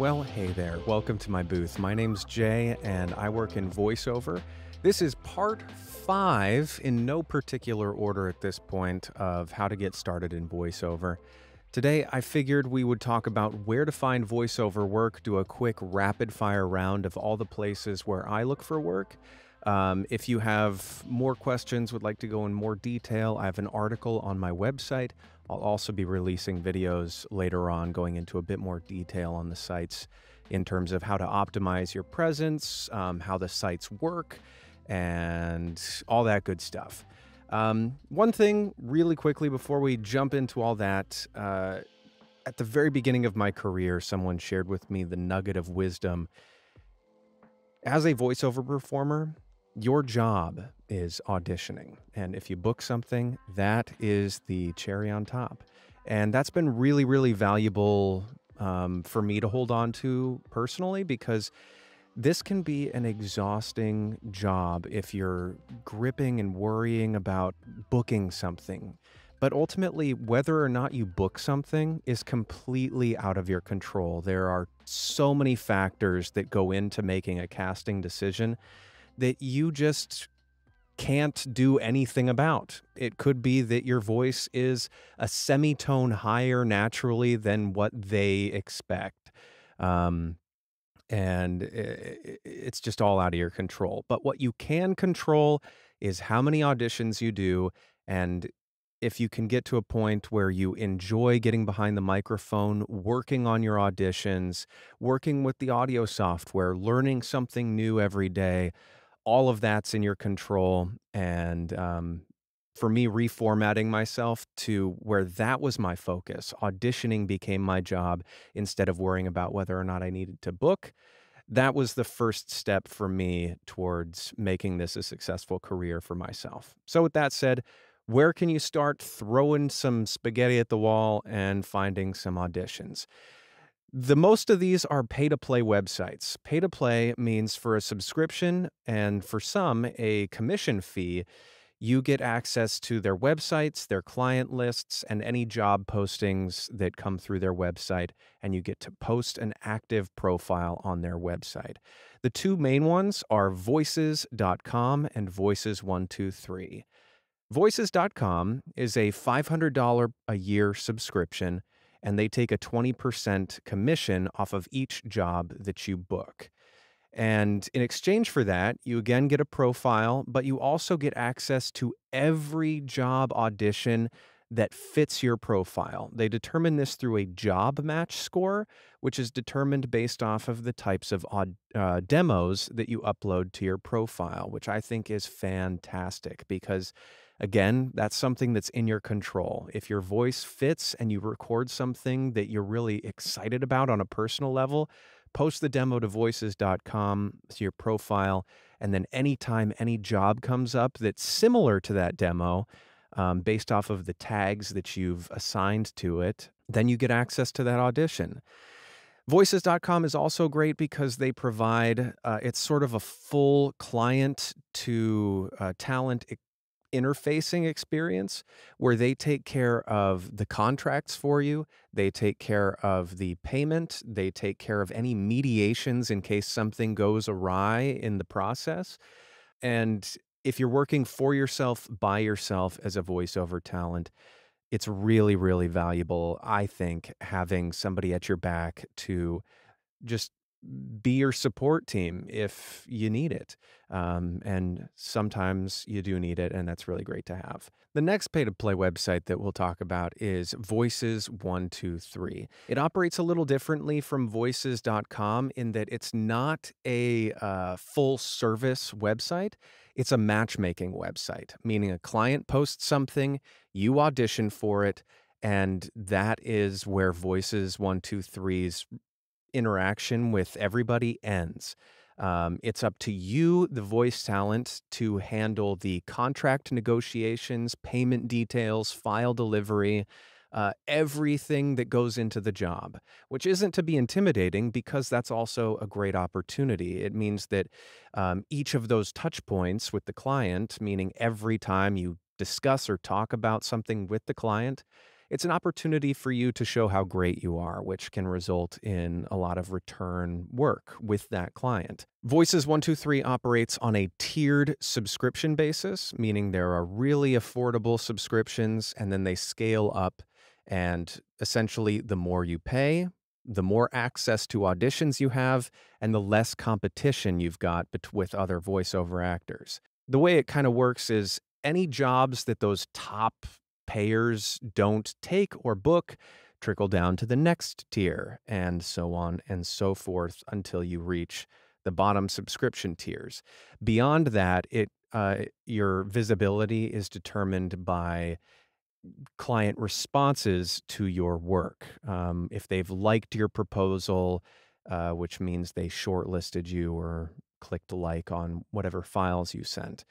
Well, hey there. Welcome to my booth. My name's Jay, and I work in Voiceover. This is part 5, in no particular order at this point, of how to get started in Voiceover. Today, I figured we would talk about where to find voiceover work, do a quick rapid-fire round of all the places where I look for work. If you have more questions, would like to go in more detail, I have an article on my website. I'll also be releasing videos later on going into a bit more detail on the sites in terms of how to optimize your presence, how the sites work, and all that good stuff. One thing really quickly before we jump into all that, at the very beginning of my career, someone shared with me the nugget of wisdom. As a voiceover performer, your job is auditioning. And if you book something, that is the cherry on top. And that's been really, really valuable for me to hold on to personally, because this can be an exhausting job if you're gripping and worrying about booking something. But ultimately, whether or not you book something is completely out of your control. There are so many factors that go into making a casting decision that you just can't do anything about. It could be that your voice is a semitone higher naturally than what they expect. And it's just all out of your control. But what you can control is how many auditions you do, and if you can get to a point where you enjoy getting behind the microphone, working on your auditions, working with the audio software, learning something new every day, all of that's in your control. And for me, reformatting myself to where that was my focus, auditioning became my job instead of worrying about whether or not I needed to book. That was the first step for me towards making this a successful career for myself. So with that said, where can you start throwing some spaghetti at the wall and finding some auditions? The most of these are pay-to-play websites. Pay-to-play means for a subscription and for some a commission fee, you get access to their websites, their client lists, and any job postings that come through their website, and you get to post an active profile on their website. The two main ones are Voices.com and Voices123. Voices.com is a $500 a year subscription, and they take a 20% commission off of each job that you book. And in exchange for that, you again get a profile, but you also get access to every job audition that fits your profile. They determine this through a job match score, which is determined based off of the types of demos that you upload to your profile, which I think is fantastic because, again, that's something that's in your control. If your voice fits and you record something that you're really excited about on a personal level, post the demo to voices.com to your profile, and then anytime any job comes up that's similar to that demo, based off of the tags that you've assigned to it, then you get access to that audition. Voices.com is also great because they provide, it's sort of a full client to talent interfacing experience where they take care of the contracts for you, they take care of the payment, they take care of any mediations in case something goes awry in the process. And if you're working for yourself, by yourself as a voiceover talent, it's really, really valuable, I think, having somebody at your back to just be your support team if you need it. And sometimes you do need it, and that's really great to have. The next pay-to-play website that we'll talk about is Voices123. It operates a little differently from Voices.com in that it's not a full-service website. It's a matchmaking website, meaning a client posts something, you audition for it, and that is where Voices123's interaction with everybody ends. It's up to you, the voice talent, to handle the contract negotiations, payment details, file delivery, everything that goes into the job, which isn't to be intimidating because that's also a great opportunity. It means that each of those touch points with the client, meaning every time you discuss or talk about something with the client, it's an opportunity for you to show how great you are, which can result in a lot of return work with that client. Voices 123 operates on a tiered subscription basis, meaning there are really affordable subscriptions and then they scale up. And essentially, the more you pay, the more access to auditions you have, and the less competition you've got with other voiceover actors. The way it kind of works is any jobs that those top payers don't take or book trickle down to the next tier, and so on and so forth until you reach the bottom subscription tiers. Beyond that, your visibility is determined by client responses to your work. If they've liked your proposal, which means they shortlisted you or clicked like on whatever files you sent.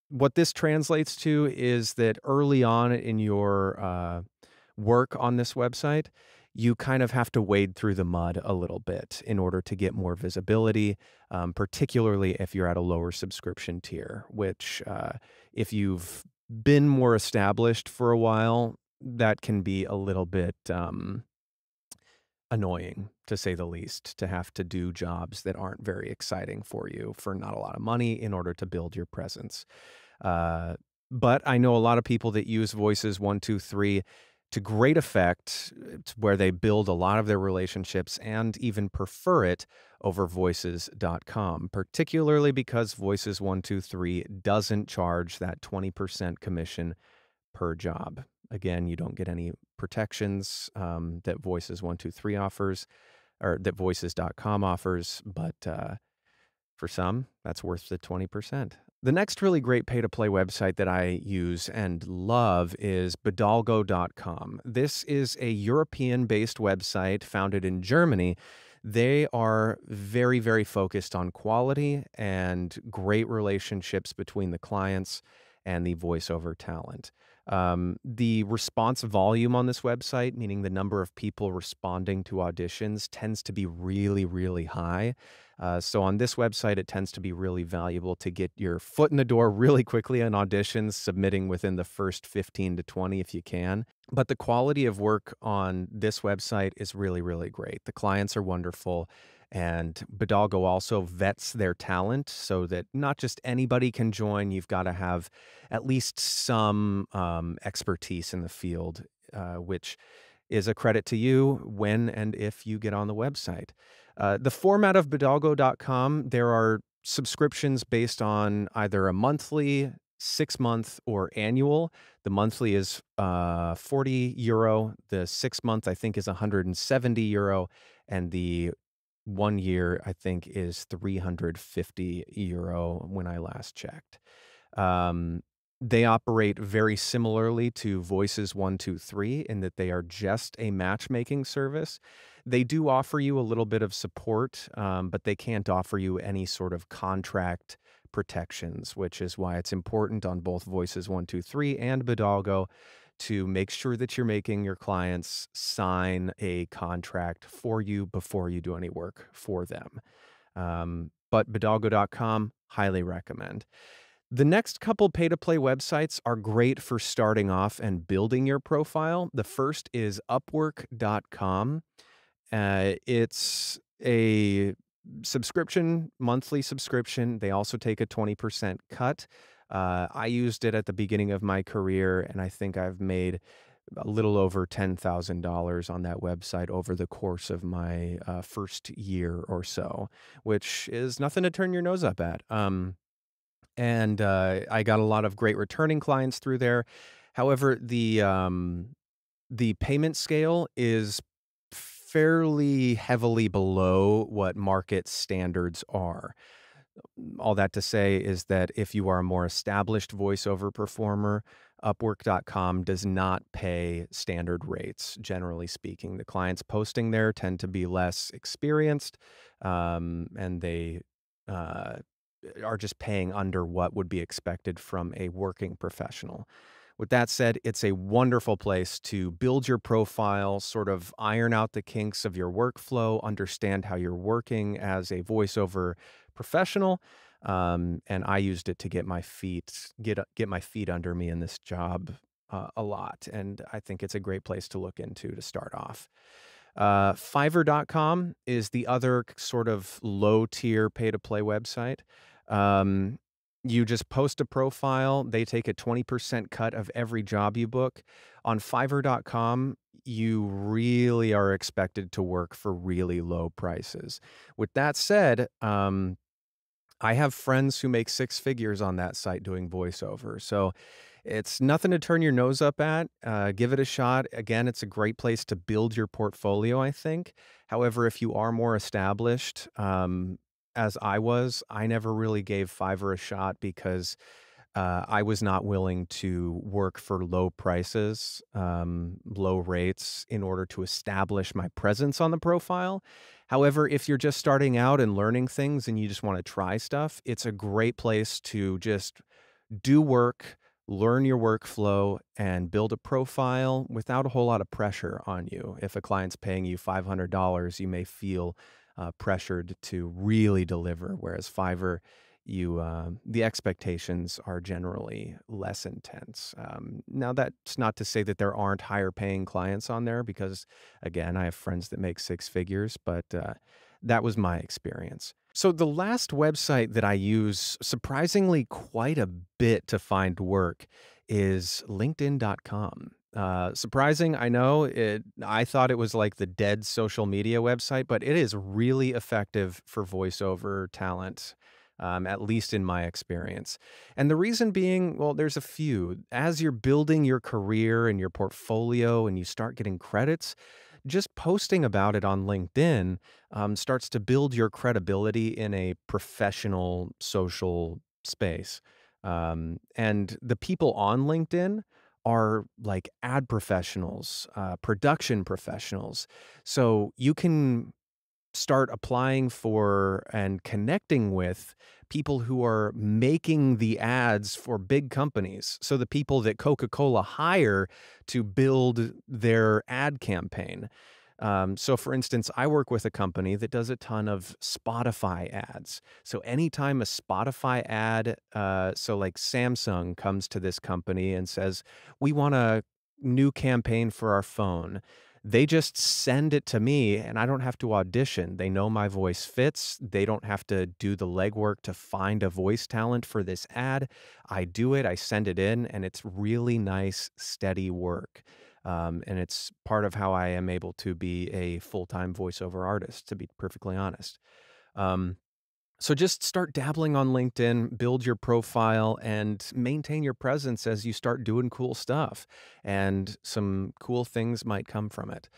What this translates to is that early on in your work on this website, you kind of have to wade through the mud a little bit in order to get more visibility, particularly if you're at a lower subscription tier, which if you've been more established for a while, that can be a little bit annoying, to say the least, to have to do jobs that aren't very exciting for you for not a lot of money in order to build your presence. Uh, but I know a lot of people that use Voices 123 to great effect, where they build a lot of their relationships and even prefer it over Voices.com, particularly because Voices 123 doesn't charge that 20% commission per job. Again, you don't get any protections that Voices 123 offers or that Voices.com offers, but for some, that's worth the 20%. The next really great pay-to-play website that I use and love is Bidalgo.com. This is a European-based website founded in Germany. They are very, very focused on quality and great relationships between the clients and the voiceover talent. The response volume on this website, meaning the number of people responding to auditions, tends to be really, really high. So on this website, it tends to be really valuable to get your foot in the door really quickly on auditions, submitting within the first 15 to 20 if you can. But the quality of work on this website is really, really great. The clients are wonderful. And Bidalgo also vets their talent so that not just anybody can join. You've got to have at least some expertise in the field, which is a credit to you when and if you get on the website. The format of Bidalgo.com, there are subscriptions based on either a monthly, 6-month, or annual. The monthly is €40. The 6-month, I think, is €170. And the 1 year, I think, is €350 when I last checked. They operate very similarly to Voices 123 in that they are just a matchmaking service. They do offer you a little bit of support, but they can't offer you any sort of contract protections, which is why it's important on both Voices 123 and Bidalgo to make sure that you're making your clients sign a contract for you before you do any work for them. But Bidalgo.com, highly recommend. The next couple pay-to-play websites are great for starting off and building your profile. The first is Upwork.com. It's a subscription, monthly subscription. They also take a 20% cut. I used it at the beginning of my career, and I think I've made a little over $10,000 on that website over the course of my first year or so, which is nothing to turn your nose up at. And I got a lot of great returning clients through there. However, the payment scale is fairly heavily below what market standards are. All that to say is that if you are a more established voiceover performer, Upwork.com does not pay standard rates, generally speaking. The clients posting there tend to be less experienced, and they are just paying under what would be expected from a working professional. With that said, it's a wonderful place to build your profile, sort of iron out the kinks of your workflow, understand how you're working as a voiceover professional. And I used it to get my feet under me in this job a lot, and I think it's a great place to look into to start off. Fiverr.com is the other sort of low tier pay to play website. Um, you just post a profile, they take a 20% cut of every job you book. On Fiverr.com, you really are expected to work for really low prices. With that said, I have friends who make six figures on that site doing voiceover. So it's nothing to turn your nose up at. Give it a shot. Again, it's a great place to build your portfolio, I think. However, if you are more established, as I was, I never really gave Fiverr a shot because I was not willing to work for low prices, low rates in order to establish my presence on the profile. However, if you're just starting out and learning things and you just want to try stuff, it's a great place to just do work, learn your workflow, and build a profile without a whole lot of pressure on you. If a client's paying you $500, you may feel pressured to really deliver, whereas Fiverr, the expectations are generally less intense. Now, that's not to say that there aren't higher paying clients on there, because again, I have friends that make six figures, but that was my experience. So the last website that I use surprisingly quite a bit to find work is LinkedIn.com. Surprising, I know it. I thought it was like the dead social media website, but it is really effective for voiceover talent, at least in my experience. And the reason being, well, there's a few. As you're building your career and your portfolio and you start getting credits, just posting about it on LinkedIn starts to build your credibility in a professional social space. And the people on LinkedIn are like ad professionals, production professionals. So you can start applying for and connecting with people who are making the ads for big companies. So the people that Coca-Cola hire to build their ad campaign. So for instance, I work with a company that does a ton of Spotify ads. So anytime a Spotify ad, so like Samsung comes to this company and says, we want a new campaign for our phone. They just send it to me and I don't have to audition. They know my voice fits. They don't have to do the legwork to find a voice talent for this ad. I do it, I send it in, and it's really nice, steady work. And it's part of how I am able to be a full-time voiceover artist, to be perfectly honest. Um, so just start dabbling on LinkedIn, build your profile, and maintain your presence as you start doing cool stuff. And some cool things might come from it.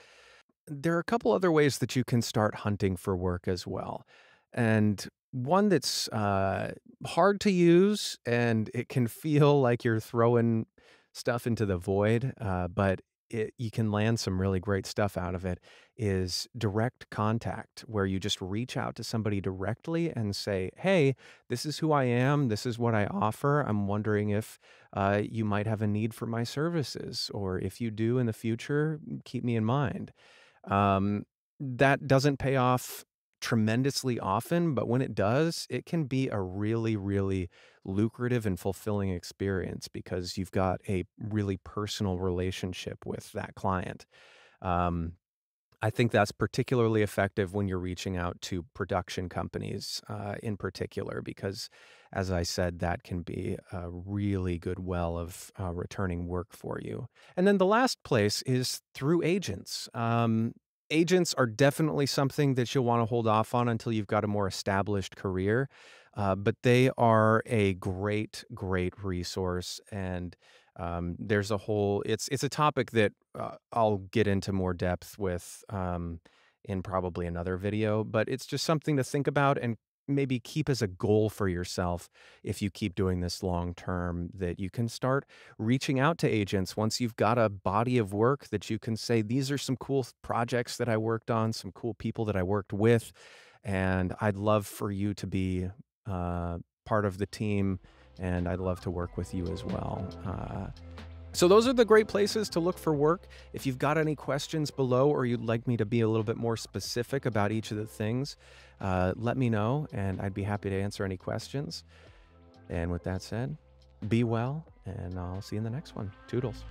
There are a couple other ways that you can start hunting for work as well. And one that's hard to use, and it can feel like you're throwing stuff into the void, but you can land some really great stuff out of it, is direct contact, where you just reach out to somebody directly and say, hey, this is who I am. This is what I offer. I'm wondering if you might have a need for my services, or if you do in the future, keep me in mind. Um, that doesn't pay off tremendously often, but when it does, it can be a really, really lucrative and fulfilling experience because you've got a really personal relationship with that client. Um, I think that's particularly effective when you're reaching out to production companies in particular, because, as I said, that can be a really good well of returning work for you. And then the last place is through agents. Agents are definitely something that you'll want to hold off on until you've got a more established career, but they are a great, great resource. And there's a whole, it's a topic that I'll get into more depth with in probably another video, but it's just something to think about and maybe keep as a goal for yourself if you keep doing this long term, that you can start reaching out to agents once you've got a body of work that you can say, these are some cool projects that I worked on, some cool people that I worked with, and I'd love for you to be part of the team, and I'd love to work with you as well. So those are the great places to look for work. If you've got any questions below, or you'd like me to be a little bit more specific about each of the things, let me know, and I'd be happy to answer any questions. And with that said, Be well, and I'll see you in the next one. Toodles.